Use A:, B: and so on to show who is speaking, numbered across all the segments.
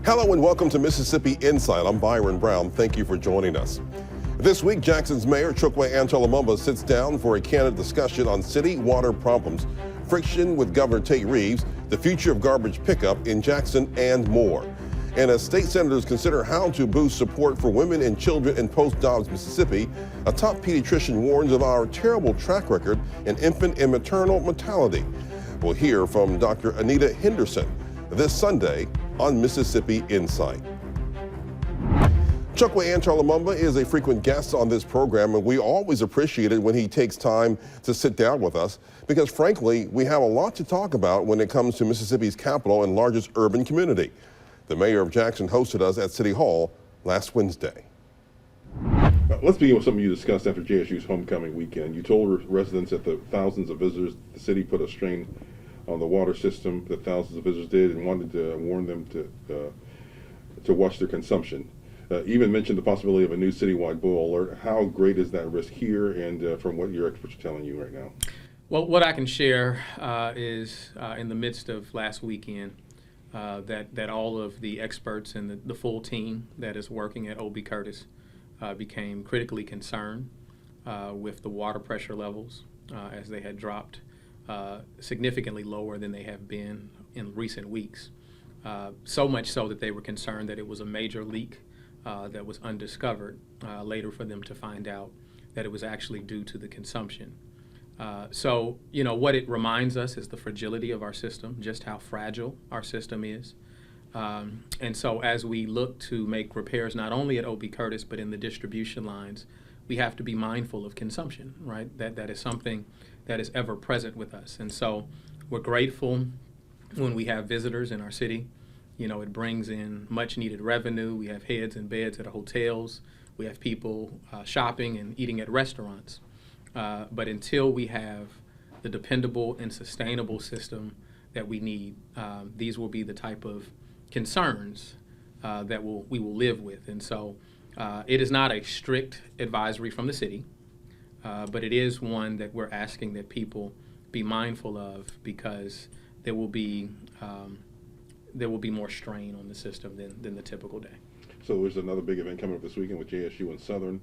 A: Hello and welcome to Mississippi Insight. I'm Byron Brown. Thank you for joining us. This week, Jackson's Mayor Chokwe Antar Lumumba sits down for a candid discussion on city water problems, friction with Governor Tate Reeves, the future of garbage pickup in Jackson, and more. And as state senators consider how to boost support for women and children in post-Dobbs Mississippi, a top pediatrician warns of our terrible track record in infant and maternal mortality. We'll hear from Dr. Anita Henderson this Sunday on Mississippi Insight. Chokwe Antar Lumumba is a frequent guest on this program, and we always appreciate it when he takes time to sit down with us because, frankly, we have a lot to talk about when it comes to Mississippi's capital and largest urban community. The mayor of Jackson hosted us at City Hall last Wednesday.
B: Let's begin with something you discussed after JSU's homecoming weekend. You told residents that the thousands of visitors, the city put a strain on the water system that thousands of visitors did, and wanted to warn them to watch their consumption. Even mentioned the possibility of a new citywide boil alert. How great is that risk here, and from what your experts are telling you right now?
C: Well, what I can share is in the midst of last weekend, that all of the experts and the full team that is working at O.B. Curtis became critically concerned with the water pressure levels as they had dropped significantly lower than they have been in recent weeks. So much so that they were concerned that it was a major leak that was undiscovered later for them to find out that it was actually due to the consumption. So, what it reminds us is the fragility of our system, just how fragile our system is. And so as we look to make repairs not only at O.B. Curtis, but in the distribution lines, we have to be mindful of consumption, right? That is something that is ever present with us. And so we're grateful when we have visitors in our city. It brings in much needed revenue. We have heads and beds at hotels. We have people shopping and eating at restaurants. But until we have the dependable and sustainable system that we need, these will be the type of concerns that we will live with. And so it is not a strict advisory from the city, but it is one that we're asking that people be mindful of because there will be more strain on the system than the typical day.
B: So there's another big event coming up this weekend with JSU and Southern.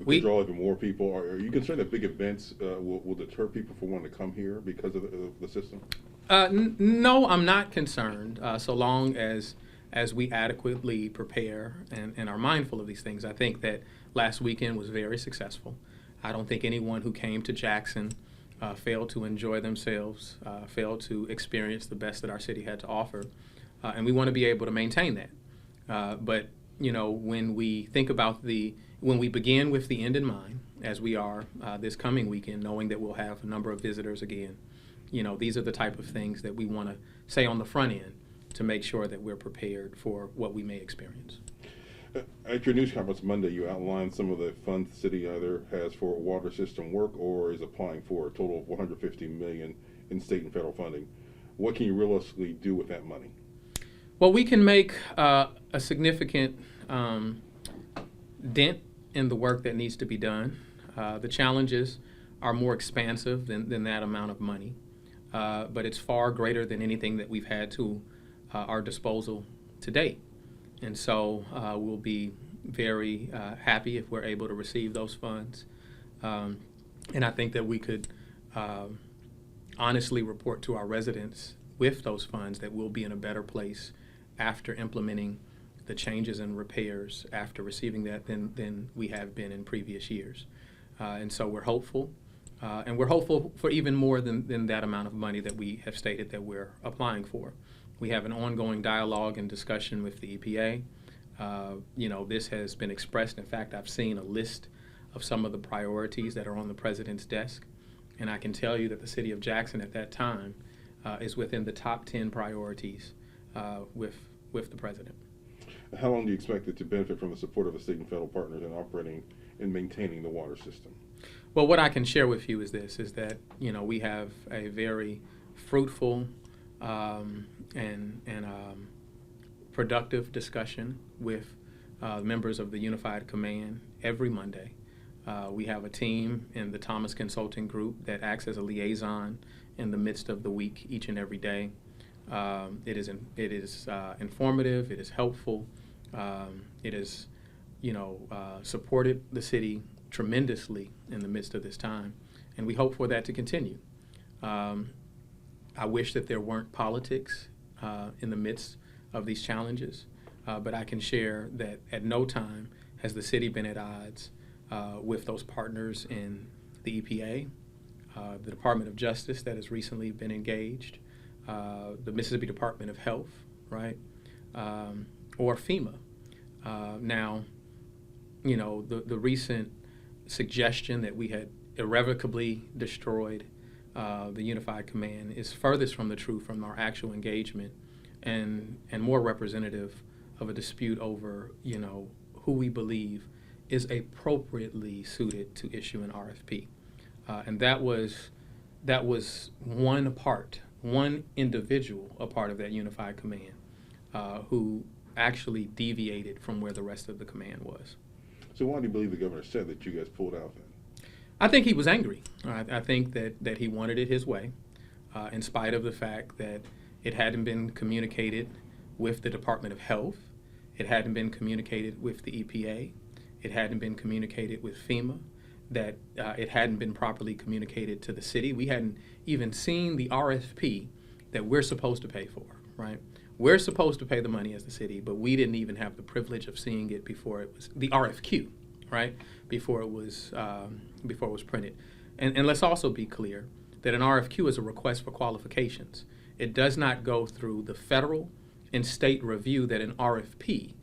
B: We draw even more people. Are you concerned that big events will deter people from wanting to come here because of the system?
C: No, I'm not concerned. So long as we adequately prepare and are mindful of these things. I think that last weekend was very successful. I don't think anyone who came to Jackson failed to enjoy themselves, failed to experience the best that our city had to offer. And we want to be able to maintain that. But when we think about when we begin with the end in mind, as we are this coming weekend, knowing that we'll have a number of visitors again, these are the type of things that we want to say on the front end to make sure that we're prepared for what we may experience.
B: At your news conference Monday, you outlined some of the funds the city either has for water system work or is applying for a total of $150 million in state and federal funding. What can you realistically do with that money?
C: Well, we can make a significant dent in the work that needs to be done. The challenges are more expansive than that amount of money, but it's far greater than anything that we've had to our disposal to date. And so we'll be very happy if we're able to receive those funds. And I think that we could honestly report to our residents with those funds that we'll be in a better place after implementing the changes and repairs after receiving that than we have been in previous years. And so we're hopeful. And we're hopeful for even more than that amount of money that we have stated that we're applying for. We have an ongoing dialogue and discussion with the EPA. This has been expressed. In fact, I've seen a list of some of the priorities that are on the president's desk. And I can tell you that the city of Jackson at that time is within the top 10 priorities with the president.
B: How long do you expect it to benefit from the support of the state and federal partners in operating and maintaining the water system?
C: Well, what I can share with you is that we have a very fruitful and productive discussion with members of the Unified Command every Monday. We have a team in the Thomas Consulting Group that acts as a liaison in the midst of the week each and every day. It is informative. It is helpful. It has, supported the city tremendously in the midst of this time, and we hope for that to continue. I wish that there weren't politics in the midst of these challenges, but I can share that at no time has the city been at odds with those partners in the EPA, the Department of Justice that has recently been engaged, the Mississippi Department of Health, right, or FEMA. Now, the recent suggestion that we had irrevocably destroyed the Unified Command is furthest from the truth from our actual engagement, and more representative of a dispute over, who we believe is appropriately suited to issue an RFP. And that was one individual, a part of that Unified Command, who actually deviated from where the rest of the command was.
B: So why do you believe the governor said that you guys pulled out then?
C: I think he was angry. I think that he wanted it his way, in spite of the fact that it hadn't been communicated with the Department of Health, it hadn't been communicated with the EPA, it hadn't been communicated with FEMA, that it hadn't been properly communicated to the city. We hadn't even seen the RFP that we're supposed to pay for, right? We're supposed to pay the money as the city, but we didn't even have the privilege of seeing it before it was the RFQ, right? Before it was printed. And let's also be clear that an RFQ is a request for qualifications. It does not go through the federal and state review that an RFP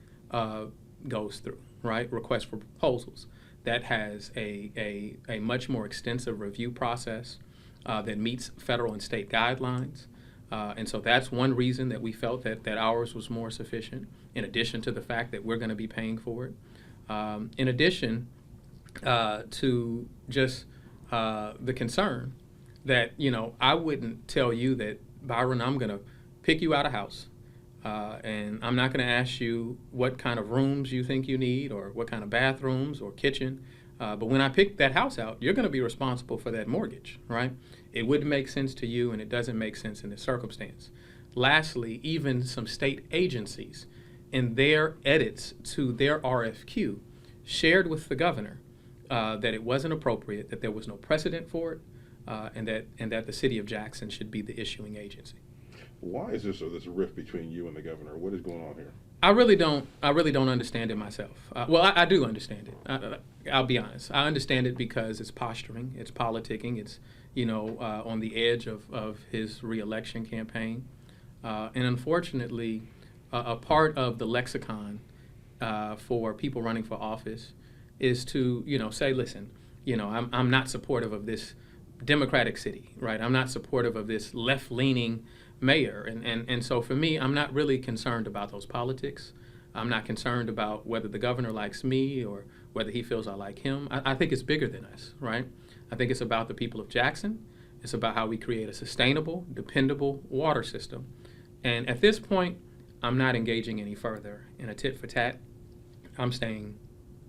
C: goes through, right? Request for proposals. That has a much more extensive review process that meets federal and state guidelines. And so that's one reason that we felt that ours was more sufficient, in addition to the fact that we're going to be paying for it. In addition to just the concern that, I wouldn't tell you that, Byron, I'm going to pick you out a house, and I'm not going to ask you what kind of rooms you think you need or what kind of bathrooms or kitchen. But when I pick that house out, you're going to be responsible for that mortgage, right? It wouldn't make sense to you, and it doesn't make sense in this circumstance. Lastly, even some state agencies, in their edits to their RFQ, shared with the governor that it wasn't appropriate, that there was no precedent for it, and that the city of Jackson should be the issuing agency.
B: Why is this rift between you and the governor? What is going on here?
C: I really don't understand it myself. Well, I do understand it. I'll be honest. I understand it because it's posturing, it's politicking, it's on the edge of his reelection campaign, and unfortunately, a part of the lexicon for people running for office is to say, listen, I'm not supportive of this Democratic city, right? I'm not supportive of this left-leaning mayor, and so for me, I'm not really concerned about those politics. I'm not concerned about whether the governor likes me or whether he feels I like him. I think it's bigger than us, right? I think it's about the people of Jackson. It's about how we create a sustainable, dependable water system. And at this point, I'm not engaging any further in a tit for tat. I'm staying,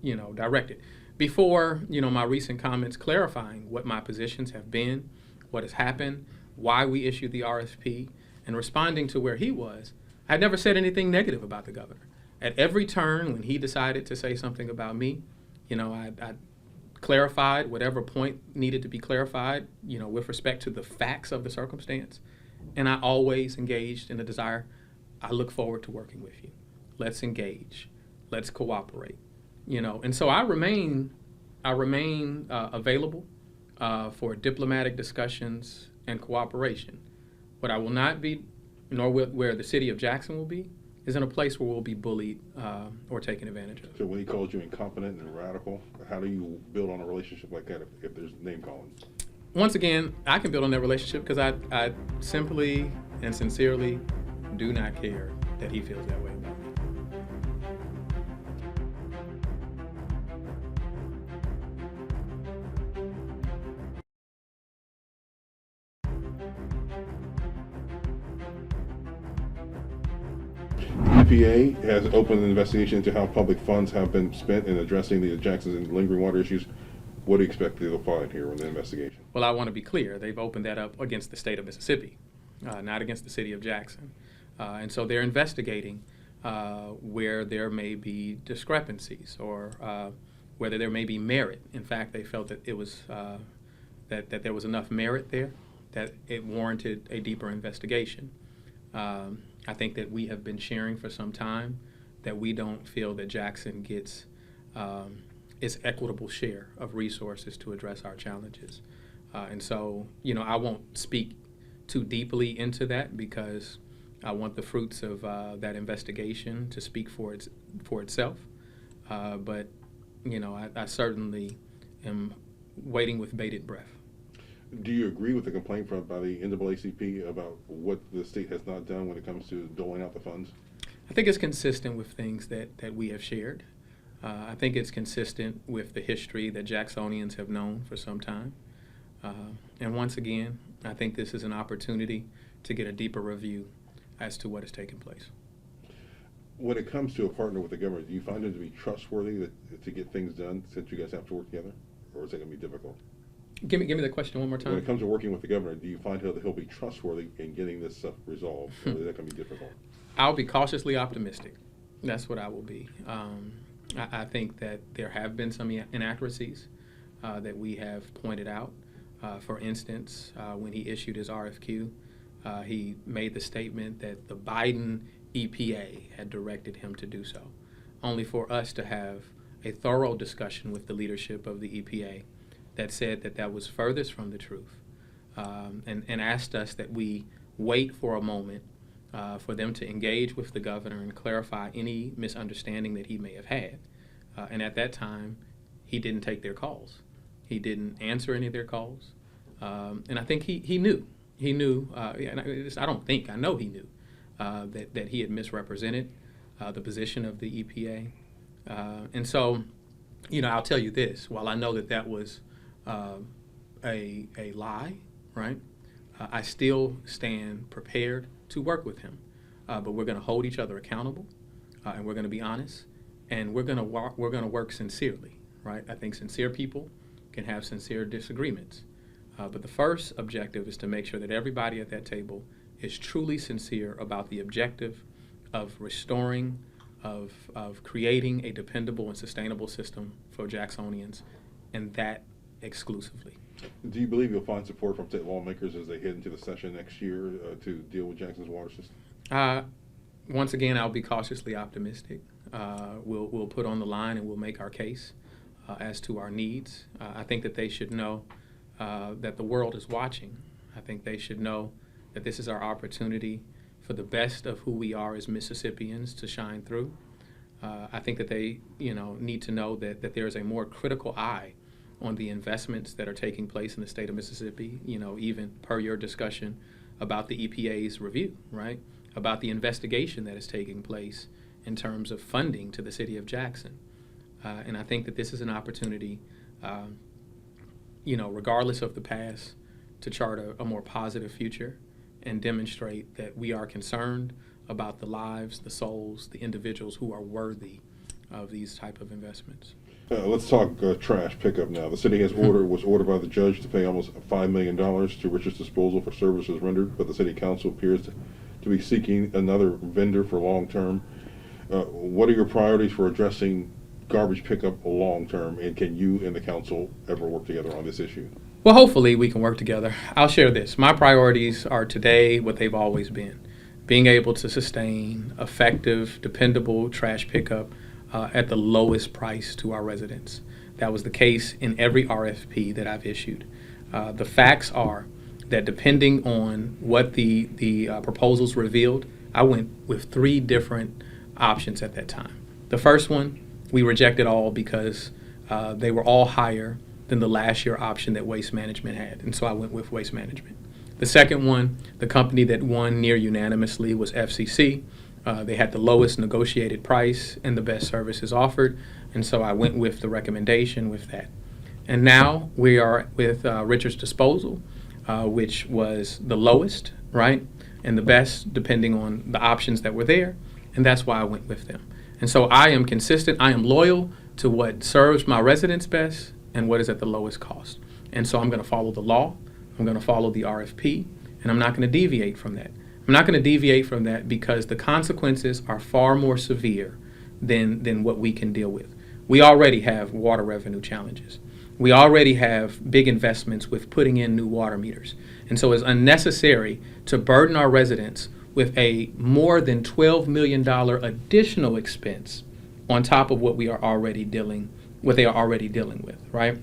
C: directed. Before, my recent comments clarifying what my positions have been, what has happened, why we issued the RFP, and responding to where he was, I never said anything negative about the governor. At every turn, when he decided to say something about me, I clarified whatever point needed to be clarified, with respect to the facts of the circumstance. And I always engaged in a desire, I look forward to working with you. Let's engage. Let's cooperate. And so I remain available for diplomatic discussions and cooperation. What I will not be, nor where the city of Jackson will be, is in a place where we'll be bullied or taken advantage of.
B: So when he calls you incompetent and radical, how do you build on a relationship like that if there's name calling?
C: Once again, I can build on that relationship because I simply and sincerely do not care that he feels that way about me.
B: EPA has opened an investigation into how public funds have been spent in addressing the Jackson's lingering water issues. What do you expect they'll find here in the investigation?
C: Well, I want to be clear. They've opened that up against the state of Mississippi. not against the city of Jackson. And so they're investigating where there may be discrepancies or whether there may be merit. In fact, they felt that it was that there was enough merit there that it warranted a deeper investigation. I think that we have been sharing for some time that we don't feel that Jackson gets its equitable share of resources to address our challenges. And so, I won't speak too deeply into that because I want the fruits of that investigation to speak for itself. But, I certainly am waiting with bated breath.
B: Do you agree with the complaint by the NAACP about what the state has not done when it comes to doling out the funds?
C: I think it's consistent with things that we have shared. I think it's consistent with the history that Jacksonians have known for some time. And once again, I think this is an opportunity to get a deeper review as to what has taken place.
B: When it comes to a partner with the government, do you find him to be trustworthy to get things done since you guys have to work together? Or is it going to be difficult?
C: Give me the question one more time.
B: When it comes to working with the governor, do you find that he'll be trustworthy in getting this stuff resolved, or is that going to be difficult?
C: I'll be cautiously optimistic. That's what I will be. I think that there have been some inaccuracies that we have pointed out. For instance, when he issued his RFQ, he made the statement that the Biden EPA had directed him to do so, only for us to have a thorough discussion with the leadership of the EPA that said that was furthest from the truth, and asked us that we wait for a moment for them to engage with the governor and clarify any misunderstanding that he may have had. And at that time, he didn't take their calls. He didn't answer any of their calls. And I think he knew. He knew, I know he knew that he had misrepresented the position of the EPA. And so, I'll tell you this, while I know that was a lie, right? I still stand prepared to work with him, but we're going to hold each other accountable, and we're going to be honest, and we're going to work sincerely, right? I think sincere people can have sincere disagreements, but the first objective is to make sure that everybody at that table is truly sincere about the objective of restoring, of creating a dependable and sustainable system for Jacksonians, and that exclusively.
B: Do you believe you'll find support from state lawmakers as they head into the session next year to deal with Jackson's water system?
C: Once again, I'll be cautiously optimistic. We'll put on the line and we'll make our case as to our needs. I think that they should know that the world is watching. I think they should know that this is our opportunity for the best of who we are as Mississippians to shine through. I think that they need to know that there is a more critical eye on the investments that are taking place in the state of Mississippi, even per your discussion about the EPA's review, right? About the investigation that is taking place in terms of funding to the city of Jackson. And I think that this is an opportunity, regardless of the past, to chart a more positive future and demonstrate that we are concerned about the lives, the souls, the individuals who are worthy of these type of investments.
B: Let's talk trash pickup now. The city was ordered by the judge to pay almost $5 million to Richards Disposal for services rendered, but the city council appears to be seeking another vendor for long term. What are your priorities for addressing garbage pickup long term, and can you and the council ever work together on this issue?
C: Well, hopefully we can work together. I'll share this. My priorities are today what they've always been: being able to sustain effective, dependable trash pickup at the lowest price to our residents. That was the case in every RFP that I've issued. The facts are that depending on what the proposals revealed, I went with 3 different options at that time. The first one, we rejected all because they were all higher than the last year option that Waste Management had, and so I went with Waste Management. The second one, the company that won near unanimously was FCC. They had the lowest negotiated price and the best services offered, and so I went with the recommendation with that. And now we are with Richards Disposal, which was the lowest, right, and the best depending on the options that were there, and that's why I went with them. And so I am consistent, I am loyal to what serves my residents best and what is at the lowest cost. And so I'm going to follow the law, I'm going to follow the RFP, and I'm not going to deviate from that. I'm not going to deviate from that because the consequences are far more severe than what we can deal with. We already have water revenue challenges. We already have big investments with putting in new water meters. And so it's unnecessary to burden our residents with a more than $12 million additional expense on top of what they are already dealing with, right?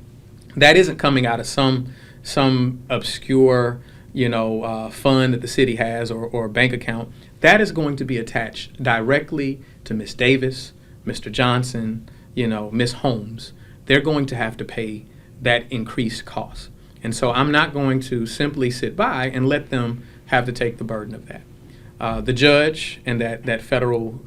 C: That isn't coming out of some obscure, fund that the city has or bank account. That is going to be attached directly to Ms. Davis, Mr. Johnson, Ms. Holmes. They're going to have to pay that increased cost. And so I'm not going to simply sit by and let them have to take the burden of that. The judge and that federal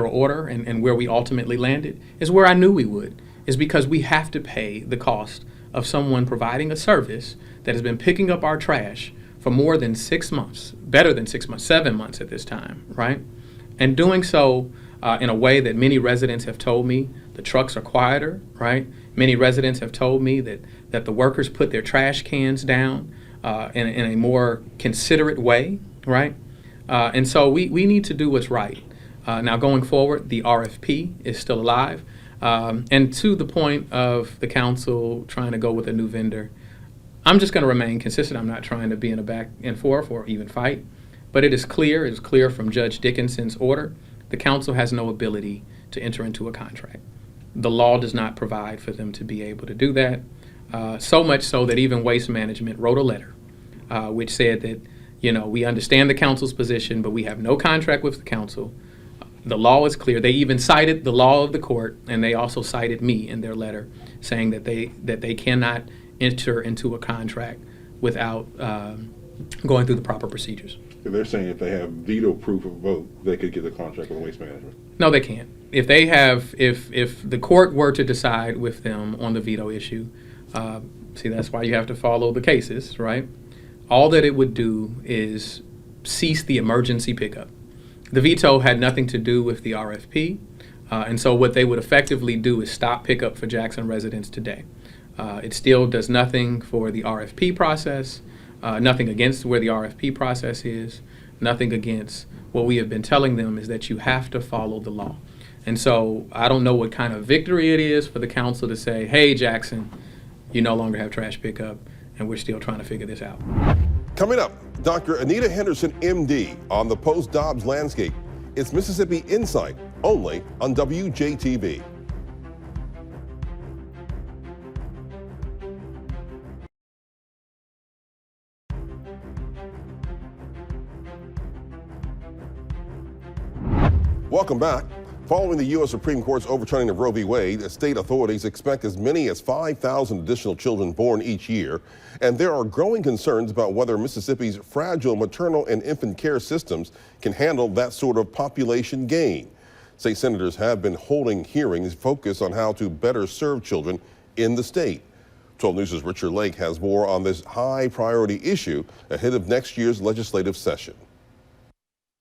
C: order and where we ultimately landed is where I knew we would, is because we have to pay the cost of someone providing a service that has been picking up our trash for more than 6 months, better than 6 months, 7 months at this time, right? And doing so in a way that many residents have told me the trucks are quieter, right? Many residents have told me that the workers put their trash cans down in a more considerate way, right? And so we need to do what's right. Now going forward, the RFP is still alive. And to the point of the council trying to go with a new vendor, I'm just going to remain consistent. I'm not trying to be in a back and forth or even fight. But it is clear from Judge Dickinson's order, the council has no ability to enter into a contract. The law does not provide for them to be able to do that. So much so that even Waste Management wrote a letter which said that, we understand the council's position, but we have no contract with the council. The law is clear. They even cited the law of the court, and they also cited me in their letter, saying that they cannot enter into a contract without going through the proper procedures.
B: They're saying if they have veto proof of vote, they could get a contract with Waste Management.
C: No, they can't. If they have, if the court were to decide with them on the veto issue, that's why you have to follow the cases, right? All that it would do is cease the emergency pickup. The veto had nothing to do with the RFP, and so what they would effectively do is stop pickup for Jackson residents today. It still does nothing for the RFP process, nothing against where the RFP process is, nothing against what we have been telling them is that you have to follow the law. And so I don't know what kind of victory it is for the council to say, hey, Jackson, you no longer have trash pickup, and we're still trying to figure this out.
A: Coming up, Dr. Anita Henderson, MD, on the post-Dobbs landscape. It's Mississippi Insight, only on WJTV. Welcome back. Following the U.S. Supreme Court's overturning of Roe v. Wade, state authorities expect as many as 5,000 additional children born each year, and there are growing concerns about whether Mississippi's fragile maternal and infant care systems can handle that sort of population gain. State senators have been holding hearings focused on how to better serve children in the state. 12 News' Richard Lake has more on this high priority issue ahead of next year's legislative session.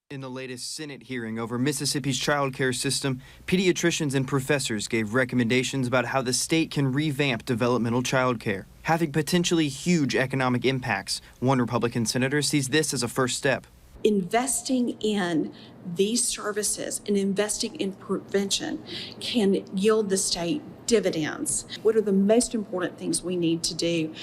D: In the latest Senate hearing over Mississippi's child care system, pediatricians and professors gave recommendations about how the state can revamp developmental child care, having potentially huge economic impacts. One Republican senator sees this as a first step.
E: Investing in these services and investing in prevention can yield the state dividends. What are the most important things we need to do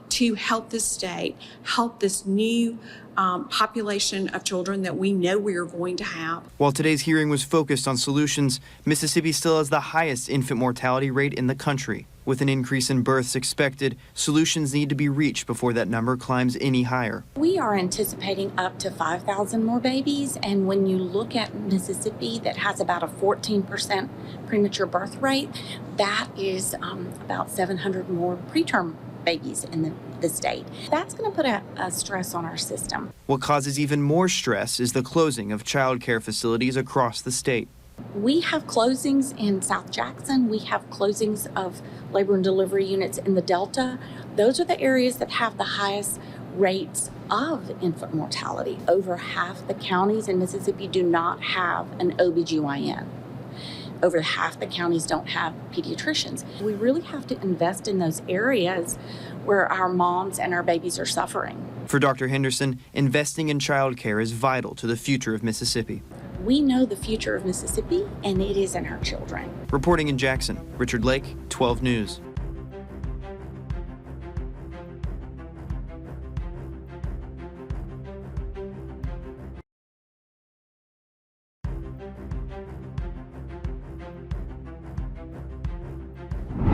E: to help this state, help this new population of children that we know we are going to have?
D: While today's hearing was focused on solutions, Mississippi still has the highest infant mortality rate in the country. With an increase in births expected, solutions need to be reached before that number climbs any higher.
F: We are anticipating up to 5,000 more babies, and when you look at Mississippi that has about a 14% premature birth rate, that is about 700 more preterm babies in the state. That's going to put a stress on our system.
D: What causes even more stress is the closing of child care facilities across the state.
F: We have closings in South Jackson. We have closings of labor and delivery units in the Delta. Those are the areas that have the highest rates of infant mortality. Over half the counties in Mississippi do not have an OBGYN. over half the counties don't have pediatricians. We really have to invest in those areas where our moms and our babies are suffering.
D: For Dr. Henderson, investing in childcare is vital to the future of Mississippi.
F: We know the future of Mississippi, and it is in our children.
D: Reporting in Jackson, Richard Lake, 12 News.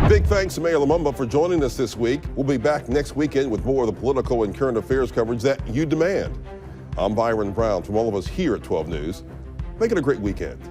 A: Big thanks to Mayor Lumumba for joining us this week. We'll be back next weekend with more of the political and current affairs coverage that you demand. I'm Byron Brown. From all of us here at 12 News, make it a great weekend.